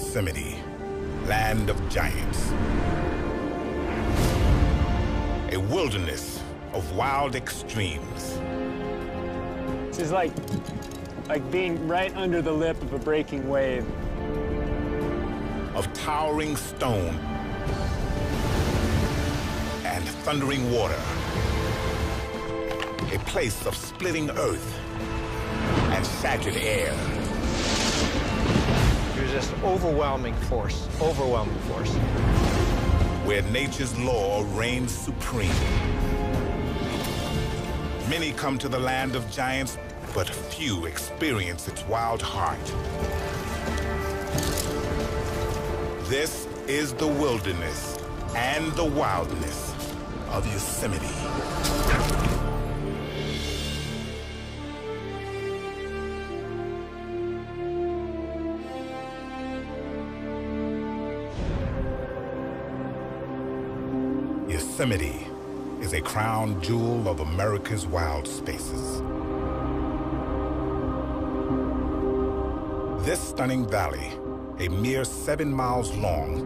Yosemite, land of giants. A wilderness of wild extremes. This is like being right under the lip of a breaking wave. Of towering stone and thundering water. A place of splitting earth and shattered air. There's just overwhelming force. Where nature's law reigns supreme. Many come to the land of giants, but few experience its wild heart. This is the wilderness and the wildness of Yosemite. Yosemite is a crown jewel of America's wild spaces. This stunning valley, a mere 7 miles long,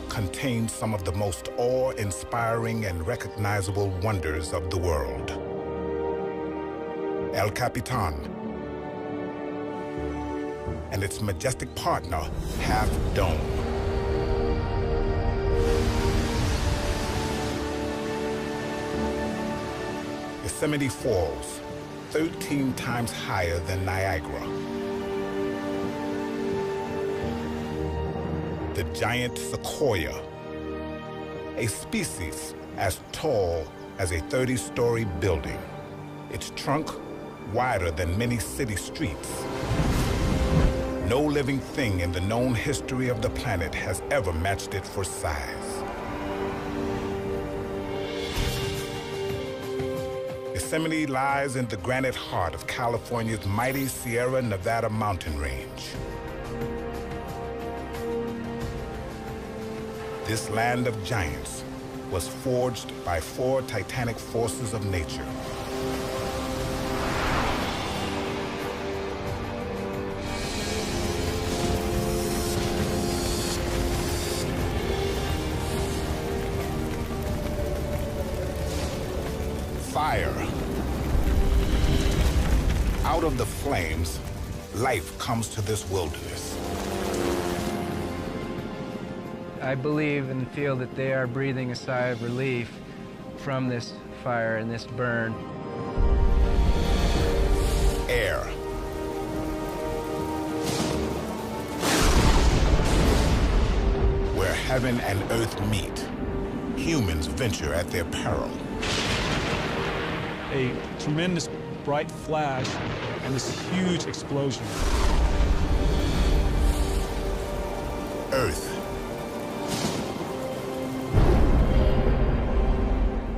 contains some of the most awe-inspiring and recognizable wonders of the world. El Capitan and its majestic partner, Half Dome. Yosemite Falls, 13 times higher than Niagara. The giant sequoia, a species as tall as a 30-story building, its trunk wider than many city streets. No living thing in the known history of the planet has ever matched it for size. Yosemite lies in the granite heart of California's mighty Sierra Nevada mountain range. This land of giants was forged by 4 titanic forces of nature. Fire. Out of the flames, life comes to this wilderness. I believe and feel that they are breathing a sigh of relief from this fire and this burn. Air. Where heaven and earth meet, humans venture at their peril. A tremendous bright flash and this huge explosion. Earth.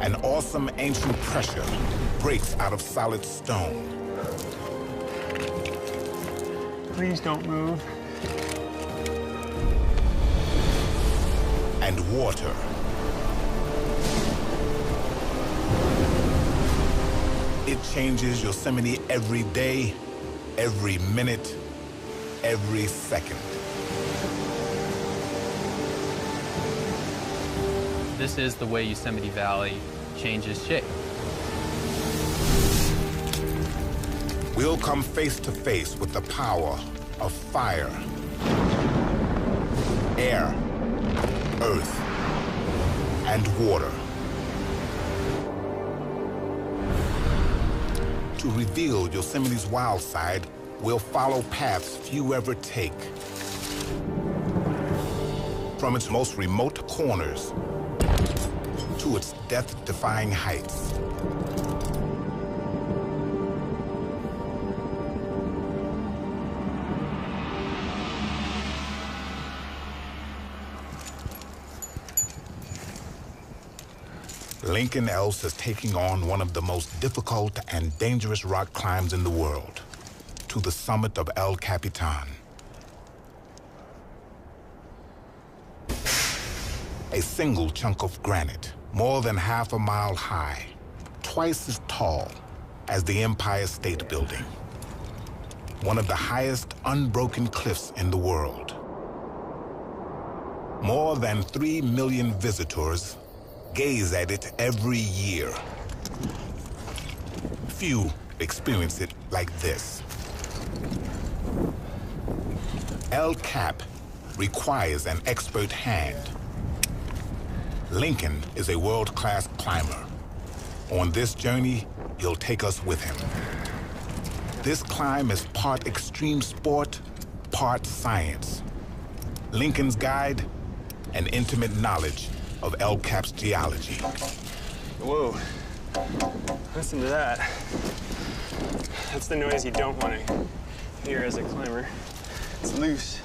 An awesome ancient pressure breaks out of solid stone. Please don't move. And water. It changes Yosemite every day, every minute, every second. This is the way Yosemite Valley changes shape. We'll come face to face with the power of fire, air, earth, and water. To reveal Yosemite's wild side, we'll follow paths few ever take. From its most remote corners to its death-defying heights. Lincoln Ellis is taking on one of the most difficult and dangerous rock climbs in the world, to the summit of El Capitan. A single chunk of granite, more than half a mile high, twice as tall as the Empire State Building. One of the highest unbroken cliffs in the world. More than 3 million visitors gaze at it every year. Few experience it like this. El Cap requires an expert hand. Lincoln is a world-class climber. On this journey, he'll take us with him. This climb is part extreme sport, part science. Lincoln's guide, an intimate knowledge of El Cap's geology. Whoa, listen to that. That's the noise you don't want to hear as a climber. It's loose.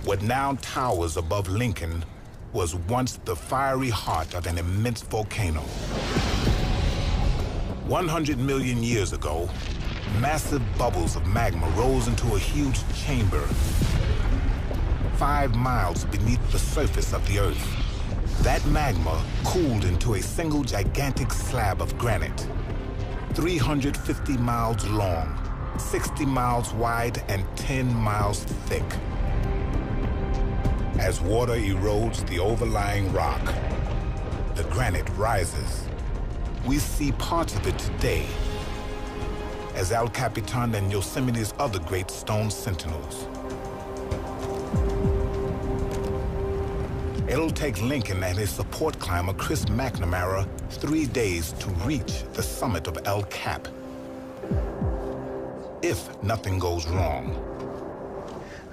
What now towers above Lincoln was once the fiery heart of an immense volcano. 100 million years ago, massive bubbles of magma rose into a huge chamber 5 miles beneath the surface of the Earth. That magma cooled into a single gigantic slab of granite, 350 miles long, 60 miles wide, and 10 miles thick. As water erodes the overlying rock, the granite rises. We see parts of it today as El Capitan and Yosemite's other great stone sentinels. It'll take Lincoln and his support climber, Chris McNamara, 3 days to reach the summit of El Cap. If nothing goes wrong.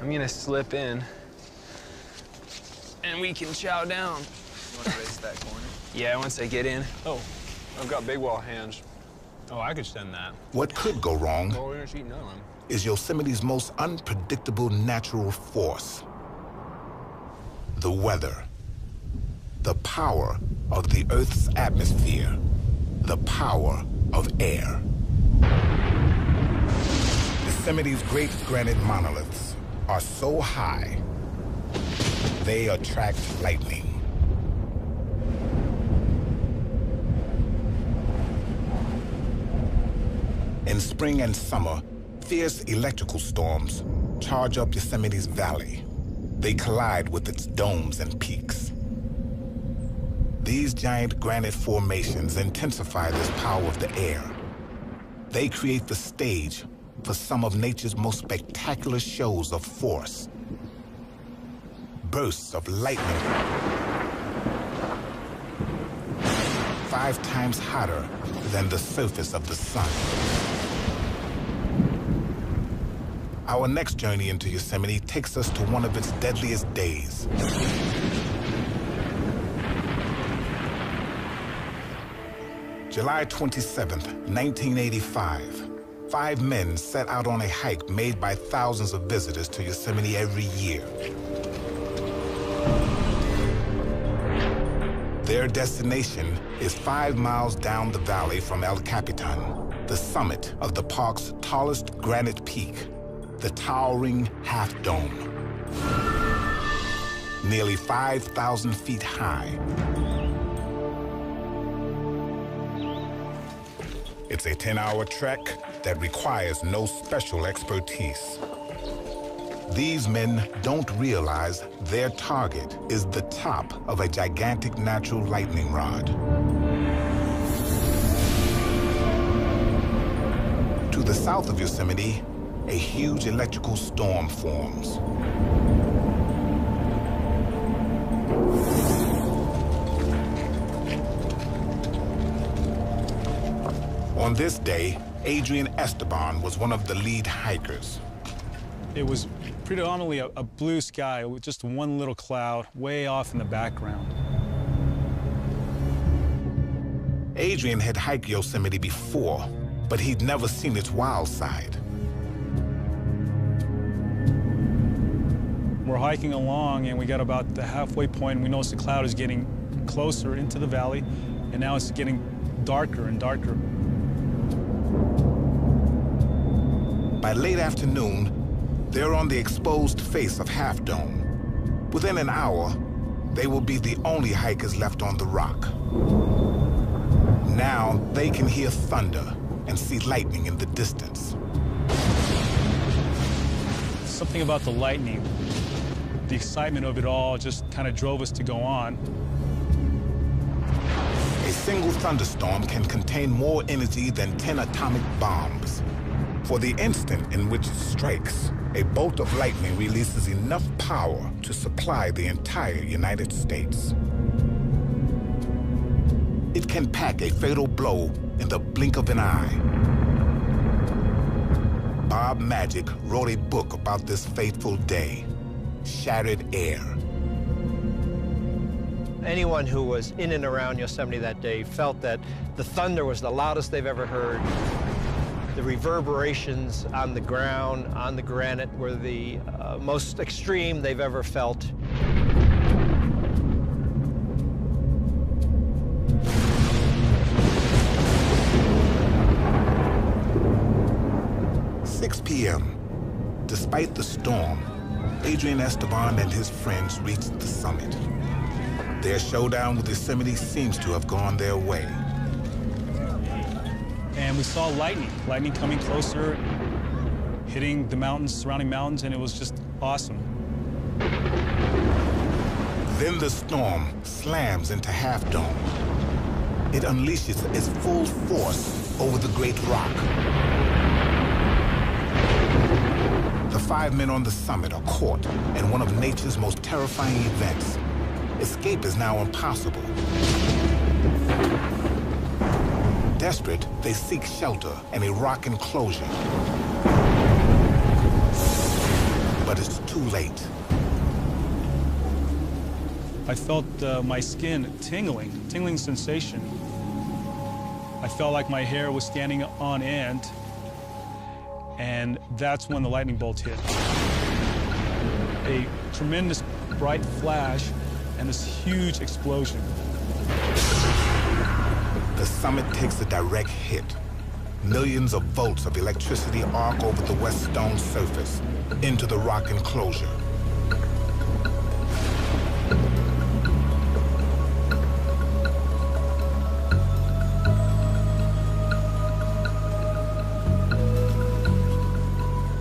I'm gonna slip in, and we can chow down. You want to race that corner? Yeah, once I get in. Oh, I've got big wall hands. Oh, I could stand that. What could go wrong Well, we're gonna eat another one. is Yosemite's most unpredictable natural force: the weather. The power of the Earth's atmosphere. The power of air. Yosemite's great granite monoliths are so high, they attract lightning. In spring and summer, fierce electrical storms charge up Yosemite's valley. They collide with its domes and peaks. These giant granite formations intensify this power of the air. They create the stage for some of nature's most spectacular shows of force. Bursts of lightning 5 times hotter than the surface of the sun. Our next journey into Yosemite takes us to one of its deadliest days. July 27th, 1985. 5 men set out on a hike made by thousands of visitors to Yosemite every year. Their destination is 5 miles down the valley from El Capitan, the summit of the park's tallest granite peak, the towering Half Dome. Nearly 5,000 feet high. It's a 10-hour trek that requires no special expertise. These men don't realize their target is the top of a gigantic natural lightning rod. To the south of Yosemite, a huge electrical storm forms. On this day, Adrian Esteban was one of the lead hikers. It was predominantly a blue sky with just one little cloud way off in the background. Adrian had hiked Yosemite before, but he'd never seen its wild side. We're hiking along, and we got about the halfway point, and we noticed the cloud is getting closer into the valley, and now it's getting darker and darker. By late afternoon, they're on the exposed face of Half Dome. Within an hour, they will be the only hikers left on the rock. Now they can hear thunder and see lightning in the distance. Something about the lightning, the excitement of it all just kind of drove us to go on. A single thunderstorm can contain more energy than 10 atomic bombs. For the instant in which it strikes, a bolt of lightning releases enough power to supply the entire United States. It can pack a fatal blow in the blink of an eye. Bob Magic wrote a book about this fateful day, Shattered Air. Anyone who was in and around Yosemite that day felt that the thunder was the loudest they've ever heard. The reverberations on the ground, on the granite, were the most extreme they've ever felt. p.m. Despite the storm, Adrian Esteban and his friends reached the summit. Their showdown with Yosemite seems to have gone their way. And we saw lightning coming closer, hitting the mountains, surrounding mountains, and it was just awesome. Then the storm slams into Half Dome. It unleashes its full force over the great rock. The 5 men on the summit are caught in one of nature's most terrifying events. Escape is now impossible. Desperate, they seek shelter in a rock enclosure. But it's too late. I felt my skin tingling sensation. I felt like my hair was standing on end, and that's when the lightning bolt hit. A tremendous bright flash and this huge explosion. The summit takes a direct hit. Millions of volts of electricity arc over the west stone surface into the rock enclosure.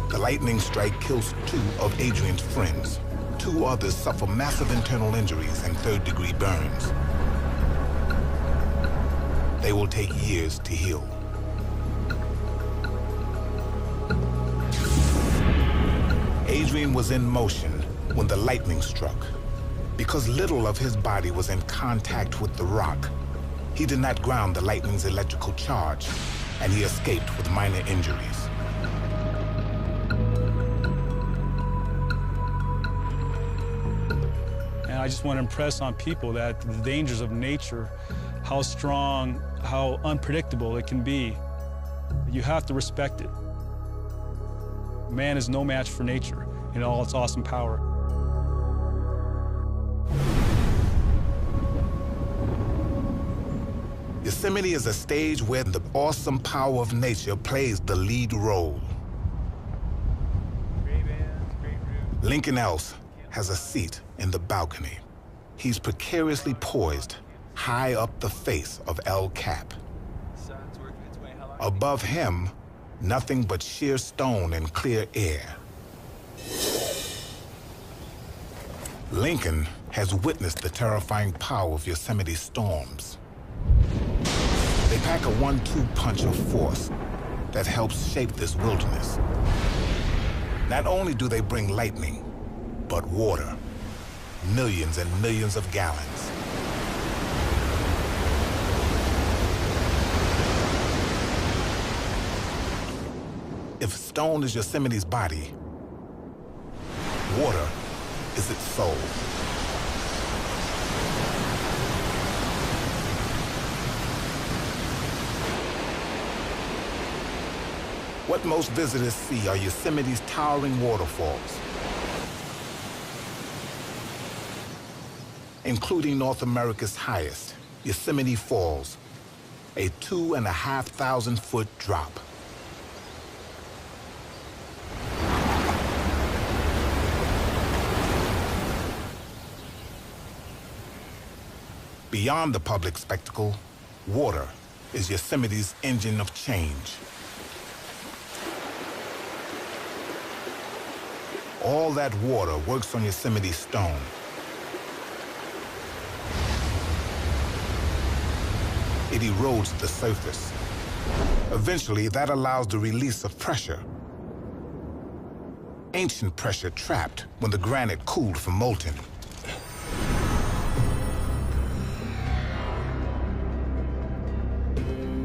The lightning strike kills 2 of Adrian's friends. 2 others suffer massive internal injuries and third-degree burns. They will take years to heal. Adrian was in motion when the lightning struck. Because little of his body was in contact with the rock, he did not ground the lightning's electrical charge, and he escaped with minor injuries. And I just want to impress on people that the dangers of nature, how strong, how unpredictable it can be, you have to respect it. Man is no match for nature in all its awesome power. Yosemite is a stage where the awesome power of nature plays the lead role. Lincoln Else has a seat in the balcony. He's precariously poised high up the face of El Cap. Above him, nothing but sheer stone and clear air. Lincoln has witnessed the terrifying power of Yosemite storms. They pack a 1-2 punch of force that helps shape this wilderness. Not only do they bring lightning, but water. Millions and millions of gallons. If stone is Yosemite's body, water is its soul. What most visitors see are Yosemite's towering waterfalls, including North America's highest, Yosemite Falls, a 2,500-foot drop. Beyond the public spectacle, water is Yosemite's engine of change. All that water works on Yosemite stone. It erodes the surface. Eventually, that allows the release of pressure. Ancient pressure trapped when the granite cooled from molten.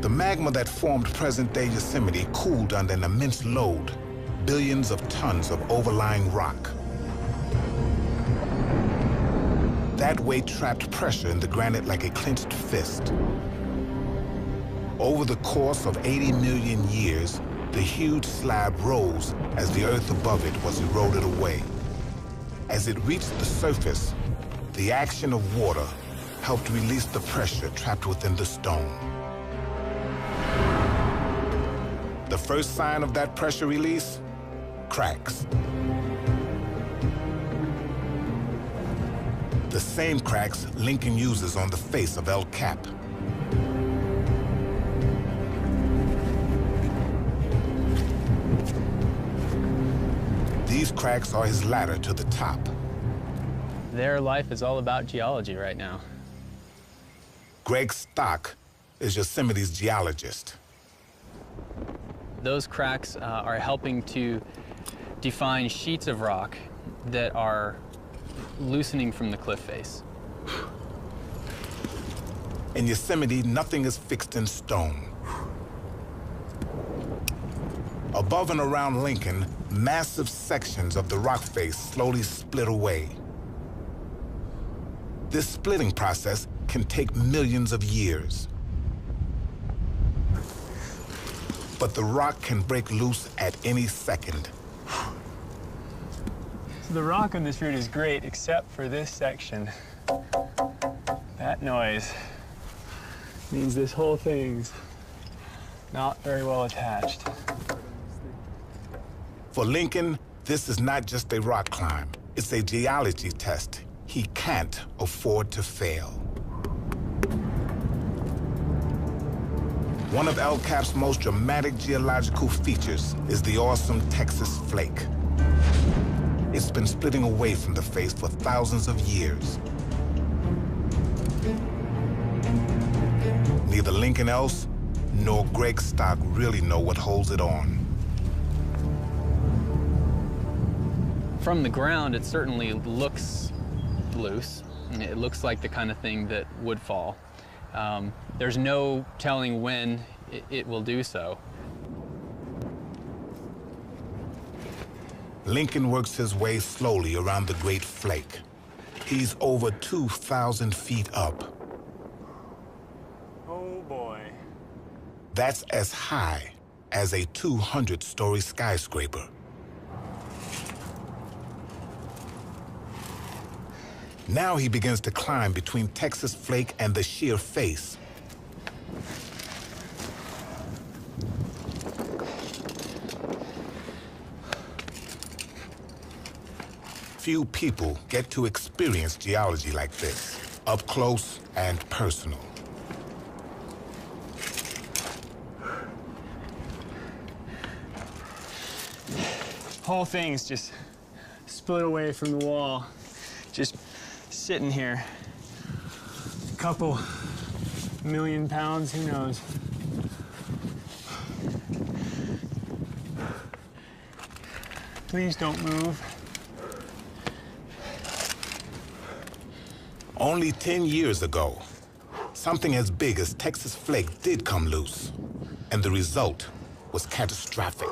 The magma that formed present-day Yosemite cooled under an immense load, billions of tons of overlying rock. That weight trapped pressure in the granite like a clenched fist. Over the course of 80 million years, the huge slab rose as the earth above it was eroded away. As it reached the surface, the action of water helped release the pressure trapped within the stone. The first sign of that pressure release? Cracks. The same cracks Lincoln uses on the face of El Cap. These cracks are his ladder to the top. Their life is all about geology right now. Greg Stock is Yosemite's geologist. Those cracks are helping to define sheets of rock that are loosening from the cliff face. In Yosemite, nothing is fixed in stone. Above and around Lincoln, massive sections of the rock face slowly split away. This splitting process can take millions of years. But the rock can break loose at any second. So the rock on this route is great, except for this section. That noise means this whole thing's not very well attached. For Lincoln, this is not just a rock climb. It's a geology test he can't afford to fail. One of El Cap's most dramatic geological features is the awesome Texas flake. It's been splitting away from the face for thousands of years. Neither Lincoln Else nor Greg Stock really know what holds it on. From the ground, it certainly looks loose. It looks like the kind of thing that would fall. There's no telling when it will do so. Lincoln works his way slowly around the Great Flake. He's over 2,000 feet up. Oh boy. That's as high as a 200-story skyscraper. Now he begins to climb between Texas Flake and the sheer face. Few people get to experience geology like this, up close and personal. Whole thing's just split away from the wall. Just sitting here. A couple million pounds, who knows? Please don't move. Only 10 years ago, something as big as Texas Flake did come loose, and the result was catastrophic.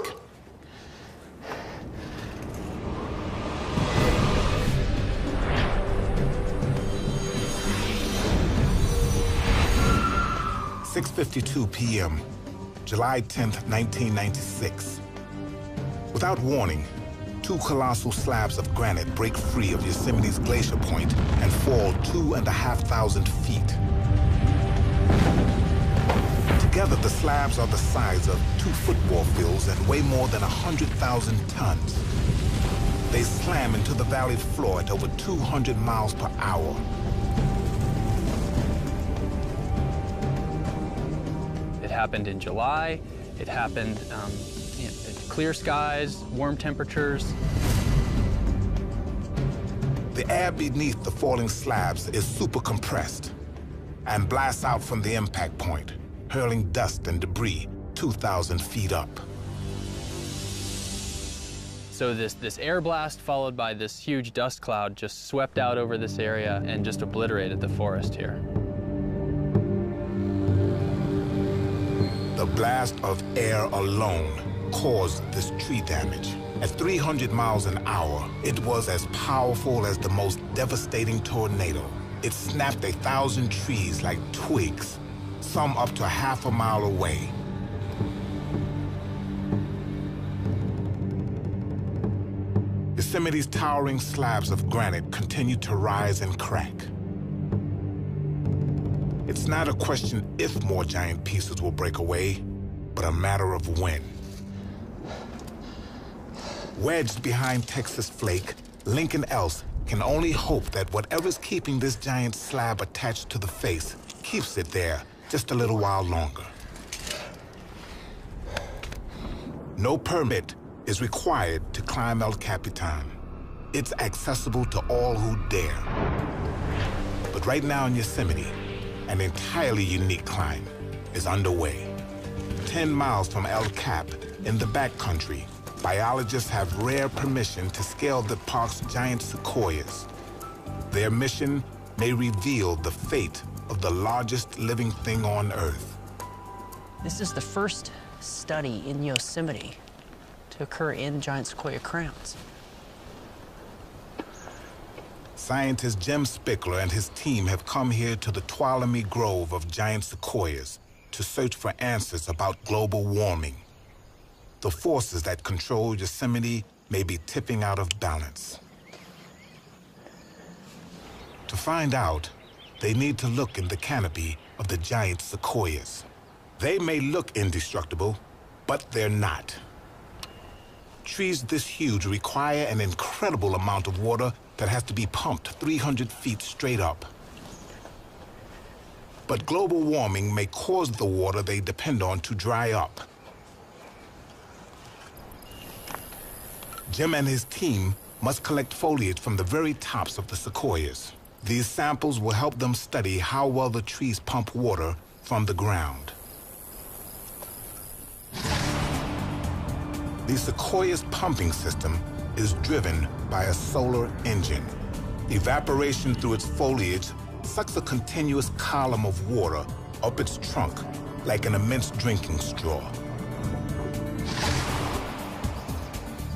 At 6:52 p.m., July 10th, 1996. Without warning, two colossal slabs of granite break free of Yosemite's glacier point and fall 2,500 feet. Together, the slabs are the size of 2 football fields and weigh more than 100,000 tons. They slam into the valley floor at over 200 miles per hour. It happened in July. It happened clear skies, warm temperatures. The air beneath the falling slabs is super compressed and blasts out from the impact point, hurling dust and debris 2,000 feet up. So this air blast followed by this huge dust cloud just swept out over this area and just obliterated the forest here. The blast of air alone caused this tree damage. At 300 miles an hour, it was as powerful as the most devastating tornado. It snapped 1,000 trees like twigs, some up to half a mile away. Yosemite's towering slabs of granite continue to rise and crack. It's not a question if more giant pieces will break away, but a matter of when. Wedged behind Texas Flake, Lincoln Else can only hope that whatever's keeping this giant slab attached to the face keeps it there just a little while longer. No permit is required to climb El Capitan. It's accessible to all who dare. But right now in Yosemite, an entirely unique climb is underway. 10 miles from El Cap, in the backcountry, biologists have rare permission to scale the park's giant sequoias. Their mission may reveal the fate of the largest living thing on Earth. This is the first study in Yosemite to occur in giant sequoia crowns. Scientist Jim Spickler and his team have come here to the Tuolumne Grove of giant sequoias to search for answers about global warming. The forces that control Yosemite may be tipping out of balance. To find out, they need to look in the canopy of the giant sequoias. They may look indestructible, but they're not. Trees this huge require an incredible amount of water that has to be pumped 300 feet straight up. But global warming may cause the water they depend on to dry up. Jim and his team must collect foliage from the very tops of the sequoias. These samples will help them study how well the trees pump water from the ground. The sequoia's pumping system is driven by a solar engine. Evaporation through its foliage sucks a continuous column of water up its trunk like an immense drinking straw.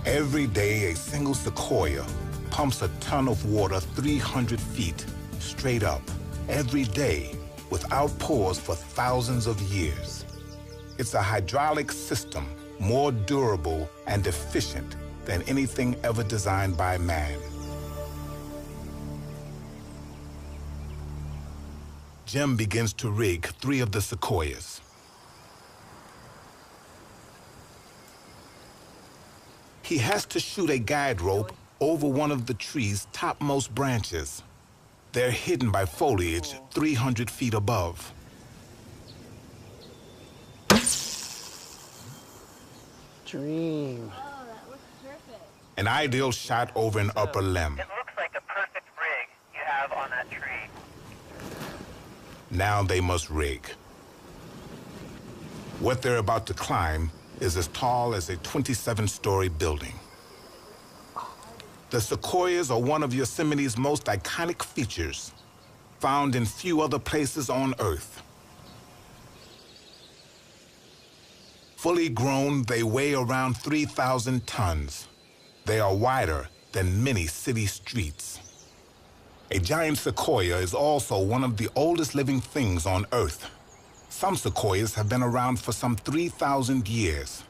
Every day, a single sequoia pumps a ton of water 300 feet straight up. Every day, without pause for thousands of years. It's a hydraulic system more durable and efficient than anything ever designed by man. Jim begins to rig 3 of the sequoias. He has to shoot a guide rope over one of the tree's topmost branches. They're hidden by foliage 300 feet above. Dream. Oh, that looks perfect. An ideal shot over an upper limb. It looks like a perfect rig you have on that tree. Now they must rig. What they're about to climb is as tall as a 27-story building. The sequoias are one of Yosemite's most iconic features, found in few other places on Earth. Fully grown, they weigh around 3,000 tons. They are wider than many city streets. A giant sequoia is also one of the oldest living things on Earth. Some sequoias have been around for some 3,000 years.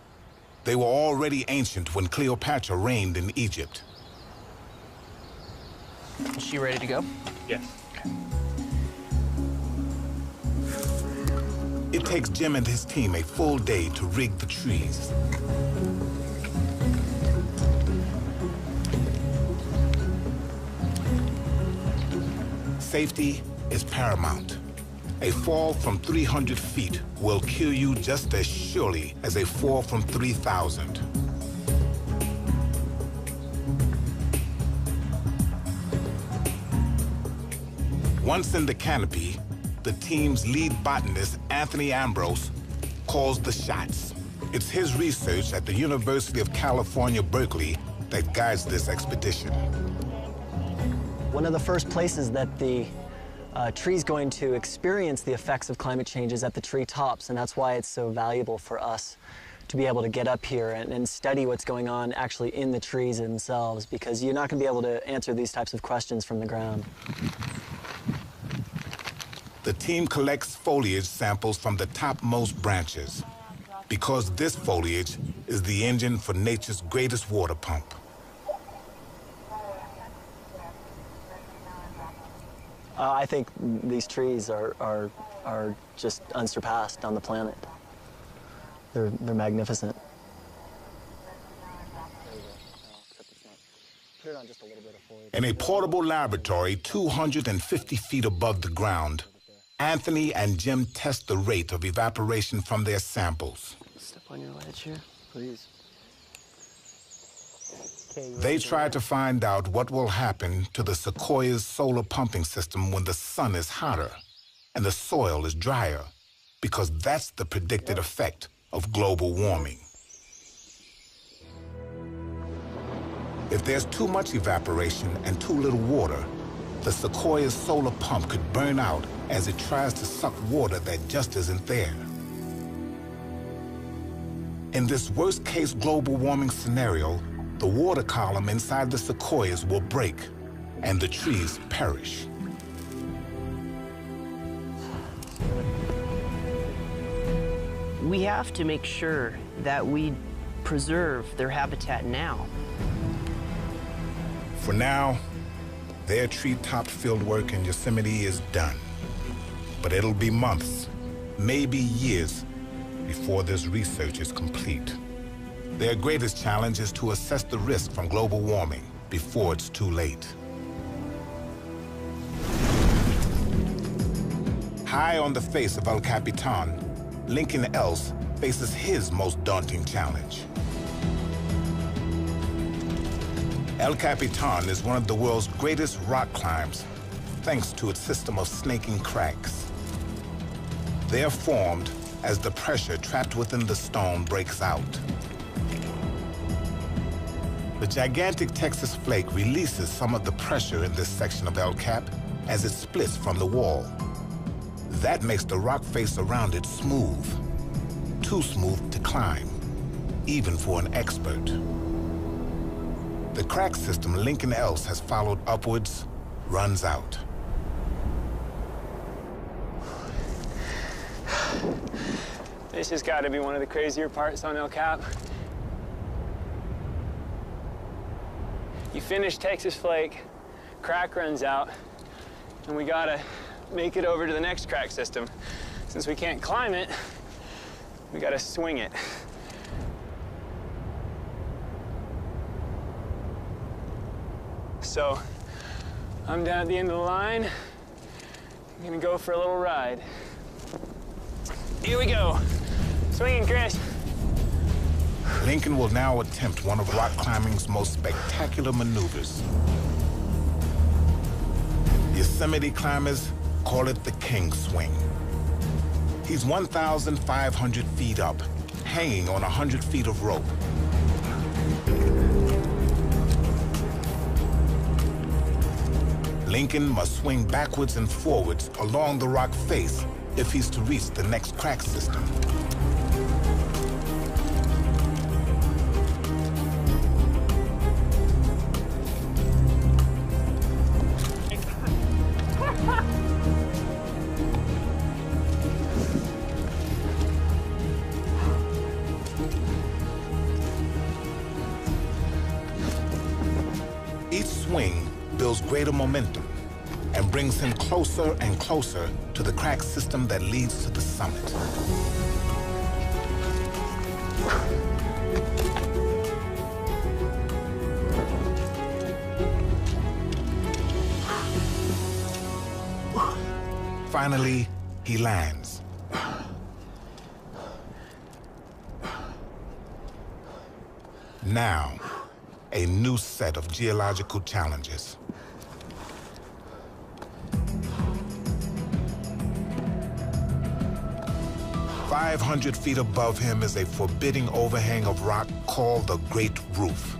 They were already ancient when Cleopatra reigned in Egypt. Is she ready to go? Yes. It takes Jim and his team a full day to rig the trees. Safety is paramount. A fall from 300 feet will kill you just as surely as a fall from 3,000. Once in the canopy, the team's lead botanist, Anthony Ambrose, calls the shots. It's his research at the University of California, Berkeley, that guides this expedition. One of the first places that the tree's going to experience the effects of climate change is at the tree tops, and that's why it's so valuable for us to be able to get up here and study what's going on actually in the trees themselves, because you're not going to be able to answer these types of questions from the ground. The team collects foliage samples from the topmost branches, because this foliage is the engine for nature's greatest water pump. I think these trees are just unsurpassed on the planet. They're magnificent. In a portable laboratory 250 feet above the ground, Anthony and Jim test the rate of evaporation from their samples. Step on your ledge here, please. They try to find out what will happen to the sequoia's solar pumping system when the sun is hotter and the soil is drier, because that's the predicted effect of global warming. If there's too much evaporation and too little water, the sequoia's solar pump could burn out as it tries to suck water that just isn't there. In this worst-case global warming scenario, the water column inside the sequoias will break and the trees perish. We have to make sure that we preserve their habitat now. For now, their treetop fieldwork in Yosemite is done. But it'll be months, maybe years, before this research is complete. Their greatest challenge is to assess the risk from global warming before it's too late. High on the face of El Capitan, Lincoln Else faces his most daunting challenge. El Capitan is one of the world's greatest rock climbs, thanks to its system of snaking cracks. They're formed as the pressure trapped within the stone breaks out. The gigantic Texas flake releases some of the pressure in this section of El Cap as it splits from the wall. That makes the rock face around it smooth, too smooth to climb, even for an expert. The crack system Lincoln Else has followed upwards runs out. This has got to be one of the crazier parts on El Cap. You finish Texas Flake, crack runs out, and we gotta make it over to the next crack system. Since we can't climb it, we gotta swing it. So, I'm down at the end of the line. I'm gonna go for a little ride. Here we go. Swinging, Chris. Lincoln will now attempt one of rock climbing's most spectacular maneuvers. Yosemite climbers call it the King Swing. He's 1,500 feet up, hanging on 100 feet of rope. Lincoln must swing backwards and forwards along the rock face if he's to reach the next crack system. Each swing builds greater momentum and brings him closer and closer to the crack system that leads to the summit. Finally, he lands. Now, a new set of geological challenges. 500 feet above him is a forbidding overhang of rock called the Great Roof.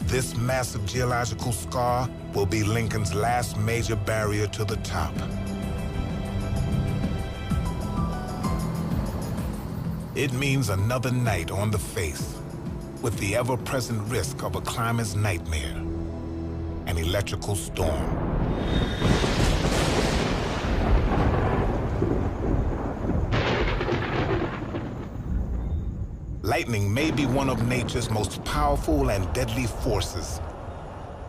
This massive geological scar will be Lincoln's last major barrier to the top. It means another night on the face, with the ever-present risk of a climber's nightmare, an electrical storm. Lightning may be one of nature's most powerful and deadly forces,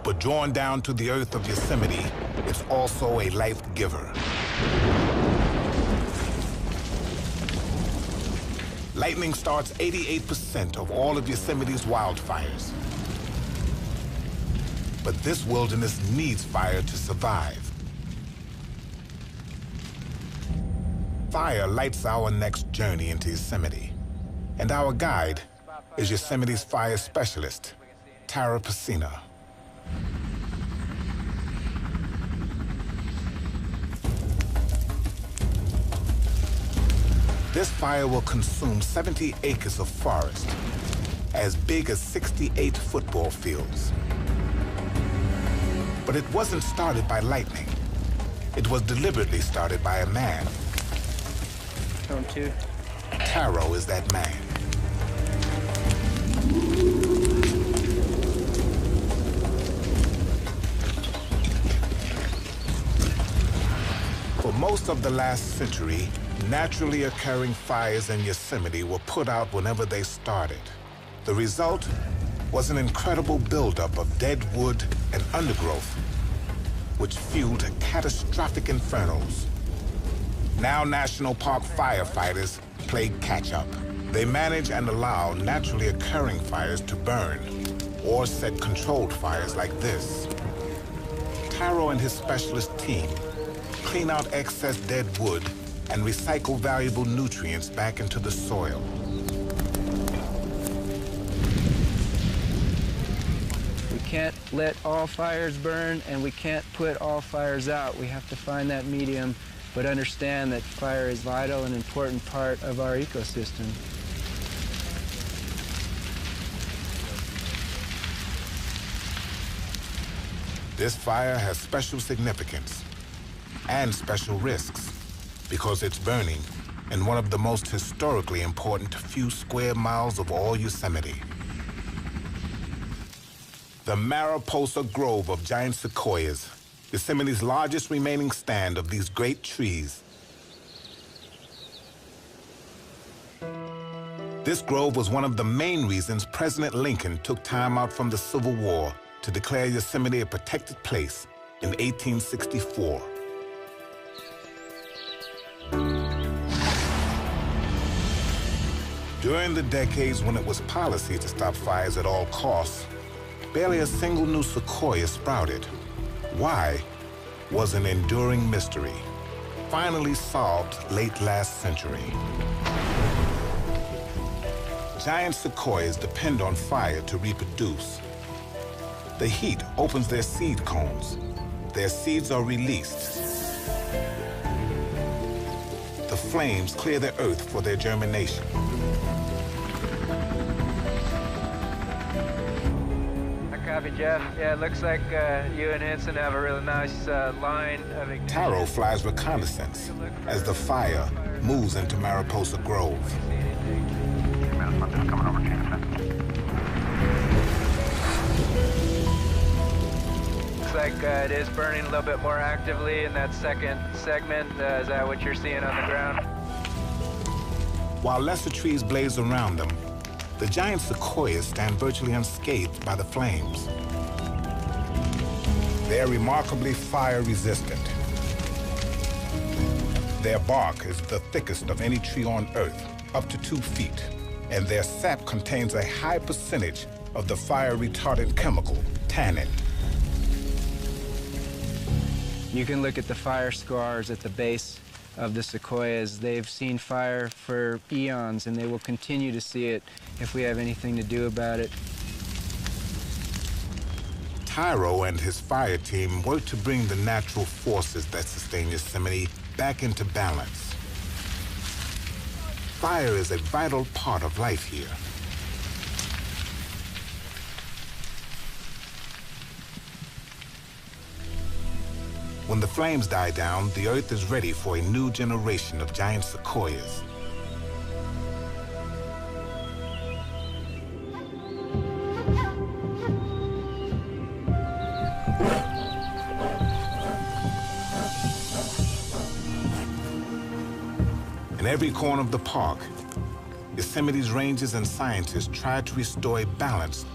but drawn down to the earth of Yosemite, it's also a life giver. Lightning starts 88% of all of Yosemite's wildfires. But this wilderness needs fire to survive. Fire lights our next journey into Yosemite. And our guide is Yosemite's fire specialist, Tara Pacina. This fire will consume 70 acres of forest, as big as 68 football fields. But it wasn't started by lightning. It was deliberately started by a man. Zone 2. Taro is that man. For most of the last century, naturally occurring fires in Yosemite were put out whenever they started. The result was an incredible buildup of dead wood and undergrowth, which fueled catastrophic infernos. Now National Park firefighters play catch-up. They manage and allow naturally occurring fires to burn, or set controlled fires like this. Taro and his specialist team clean out excess dead wood and recycle valuable nutrients back into the soil. We can't let all fires burn, and we can't put all fires out. We have to find that medium, but understand that fire is vital and important part of our ecosystem. This fire has special significance and special risks because it's burning in one of the most historically important few square miles of all Yosemite. The Mariposa Grove of giant sequoias, Yosemite's largest remaining stand of these great trees. This grove was one of the main reasons President Lincoln took time out from the Civil War to declare Yosemite a protected place in 1864. During the decades when it was policy to stop fires at all costs, barely a single new sequoia sprouted. Why was an enduring mystery, finally solved late last century. Giant sequoias depend on fire to reproduce. The heat opens their seed cones. Their seeds are released. The flames clear the earth for their germination. Copy, Jeff. Yeah, it looks like you and Henson have a really nice line of ignition. Taro flies reconnaissance as the fire moves into Mariposa Grove. Looks like it is burning a little bit more actively in that second segment. Is that what you're seeing on the ground? While lesser trees blaze around them, the giant sequoias stand virtually unscathed by the flames. They're remarkably fire-resistant. Their bark is the thickest of any tree on Earth, up to 2 feet, and their sap contains a high percentage of the fire-retardant chemical, tannin. You can look at the fire scars at the base of the sequoias. They've seen fire for eons, and they will continue to see it if we have anything to do about it. Taro and his fire team work to bring the natural forces that sustain Yosemite back into balance. fire is a vital part of life here. When the flames die down, the Earth is ready for a new generation of giant sequoias. In every corner of the park, Yosemite's rangers and scientists try to restore a balance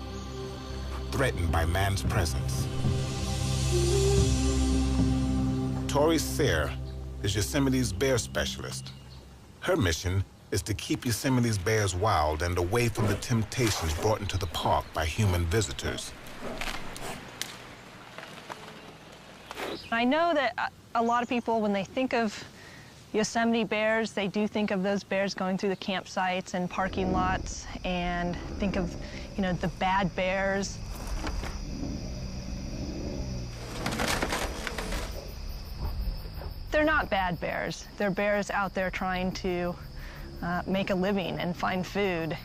threatened by man's presence. Tori Sayre is Yosemite's bear specialist. Her mission is to keep Yosemite's bears wild and away from the temptations brought into the park by human visitors. I know that a lot of people, when they think of Yosemite bears, they do think of those bears going through the campsites and parking lots and think of, you know, the bad bears. They're not bad bears. They're bears out there trying to make a living and find food.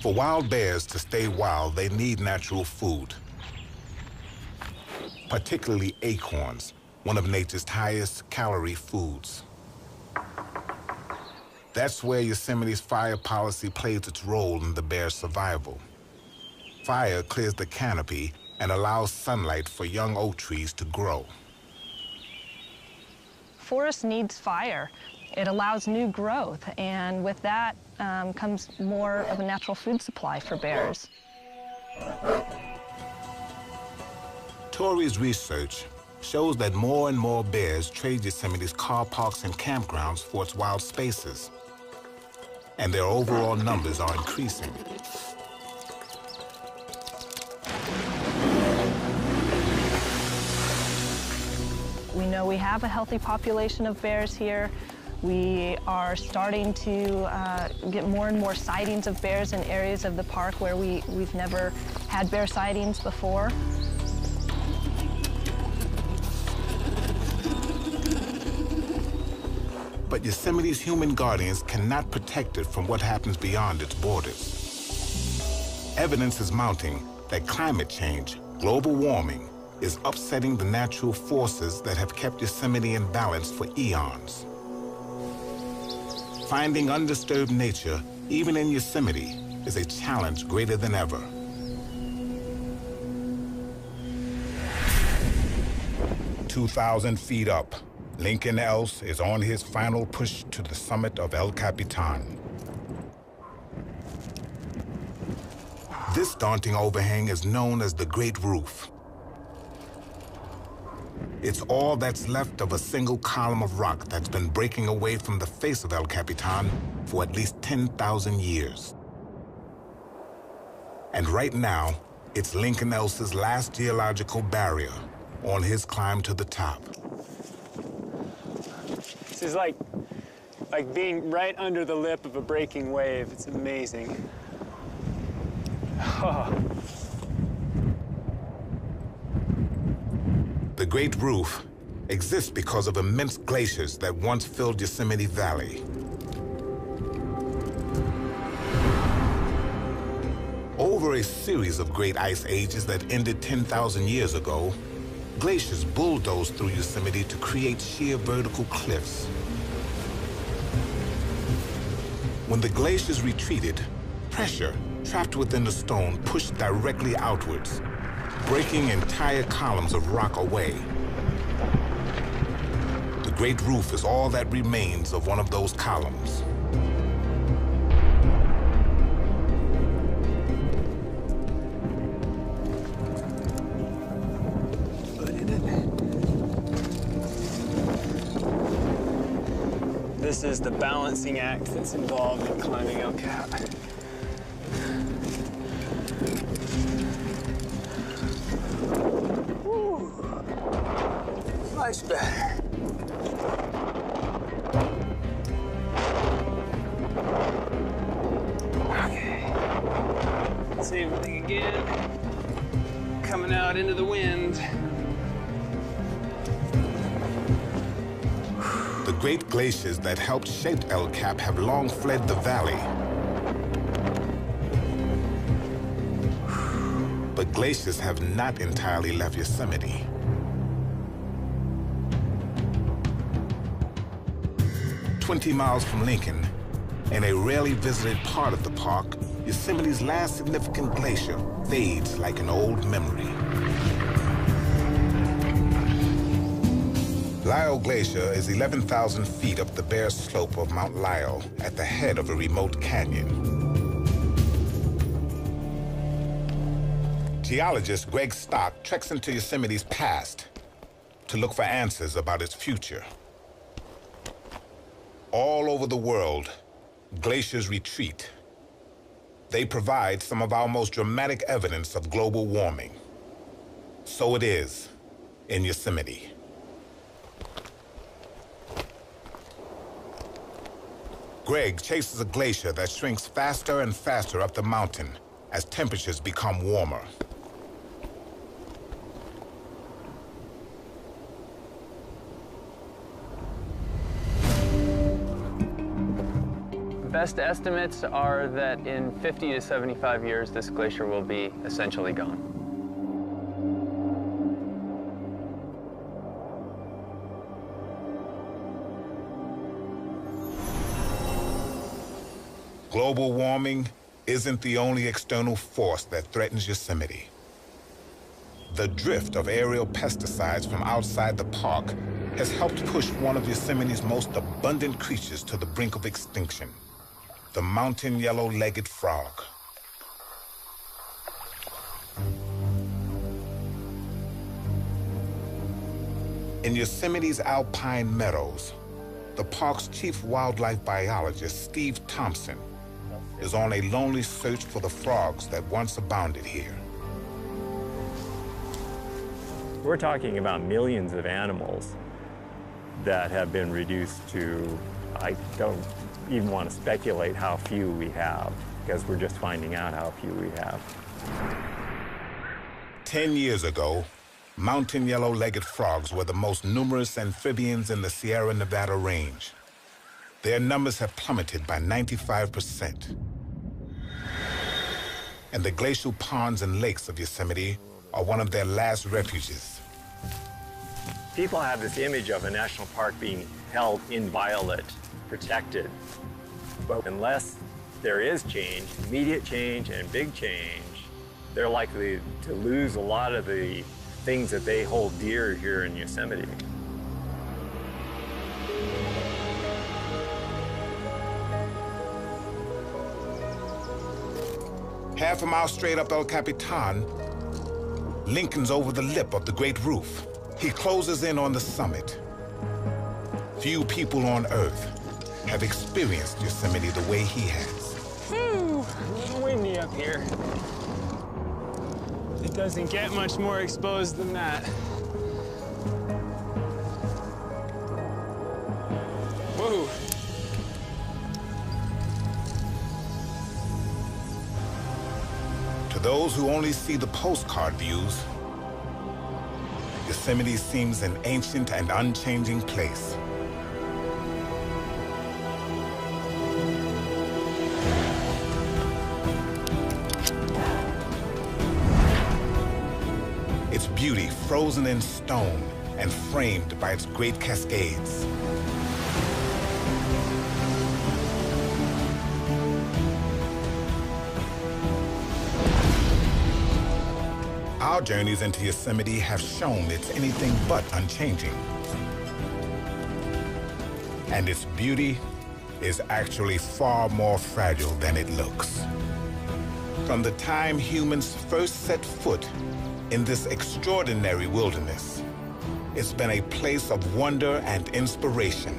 For wild bears to stay wild, they need natural food, particularly acorns, one of nature's highest calorie foods. That's where Yosemite's fire policy plays its role in the bear's survival. Fire clears the canopy and allows sunlight for young oak trees to grow. Forest needs fire. It allows new growth, and with that comes more of a natural food supply for bears. Tori's research shows that more and more bears trade Yosemite's car parks and campgrounds for its wild spaces, and their overall numbers are increasing. We know we have a healthy population of bears here. We are starting to get more and more sightings of bears in areas of the park where we've never had bear sightings before. But Yosemite's human guardians cannot protect it from what happens beyond its borders. Evidence is mounting that climate change, global warming, is upsetting the natural forces that have kept Yosemite in balance for eons. Finding undisturbed nature, even in Yosemite, is a challenge greater than ever. "2,000 feet up, Lincoln Else is on his final push to the summit of El Capitan. This daunting overhang is known as the Great Roof. It's all that's left of a single column of rock that's been breaking away from the face of El Capitan for at least 10,000 years. And right now, it's Lincoln Else's last geological barrier on his climb to the top. This is like being right under the lip of a breaking wave. It's amazing. Oh. The Great Roof exists because of immense glaciers that once filled Yosemite Valley. Over a series of great ice ages that ended 10,000 years ago, glaciers bulldozed through Yosemite to create sheer vertical cliffs. When the glaciers retreated, pressure trapped within the stone pushed directly outwards, breaking entire columns of rock away. The Great Roof is all that remains of one of those columns. This is the balancing act that's involved in climbing El Cap. Woo. Much better. Okay. coming out into the wind. The great glaciers that helped shape El Cap have long fled the valley. But glaciers have not entirely left Yosemite. "20 miles from Lincoln, in a rarely visited part of the park, Yosemite's last significant glacier fades like an old memory. Lyell Glacier is 11,000 feet up the bare slope of Mount Lyell at the head of a remote canyon. Geologist Greg Stock treks into Yosemite's past to look for answers about its future. All over the world, glaciers retreat. They provide some of our most dramatic evidence of global warming. So it is in Yosemite. Greg chases a glacier that shrinks faster and faster up the mountain as temperatures become warmer. Best estimates are that in 50 to 75 years, this glacier will be essentially gone. Global warming isn't the only external force that threatens Yosemite. The drift of aerial pesticides from outside the park has helped push one of Yosemite's most abundant creatures to the brink of extinction, the mountain yellow-legged frog. In Yosemite's alpine meadows, the park's chief wildlife biologist, Steve Thompson, is on a lonely search for the frogs that once abounded here. We're talking about millions of animals that have been reduced to, I don't even want to speculate how few we have, because we're just finding out how few we have. 10 years ago, mountain yellow-legged frogs were the most numerous amphibians in the Sierra Nevada range. Their numbers have plummeted by 95%. And the glacial ponds and lakes of Yosemite are one of their last refuges. People have this image of a national park being held inviolate, protected. But unless there is change, immediate change and big change, they're likely to lose a lot of the things that they hold dear here in Yosemite. Half a mile straight up El Capitan, Lincoln's over the lip of the Great Roof. He closes in on the summit. Few people on Earth have experienced Yosemite the way he has. Whew, a little windy up here. It doesn't get much more exposed than that. Whoa. To those who only see the postcard views, Yosemite seems an ancient and unchanging place. Its beauty frozen in stone and framed by its great cascades. Our journeys into Yosemite have shown it's anything but unchanging. And its beauty is actually far more fragile than it looks. From the time humans first set foot in this extraordinary wilderness, it's been a place of wonder and inspiration.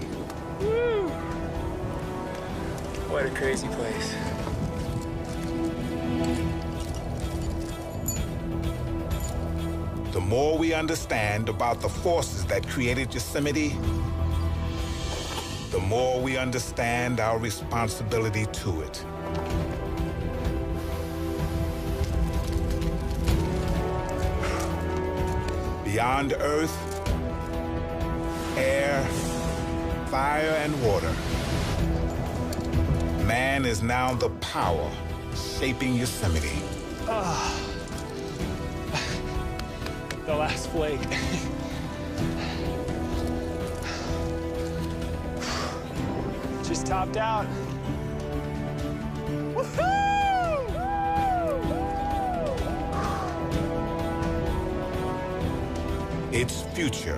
Woo! What a crazy place. The more we understand about the forces that created Yosemite, the more we understand our responsibility to it. Beyond earth, air, fire, and water, man is now the power shaping Yosemite. The last flake. Just topped out. Its future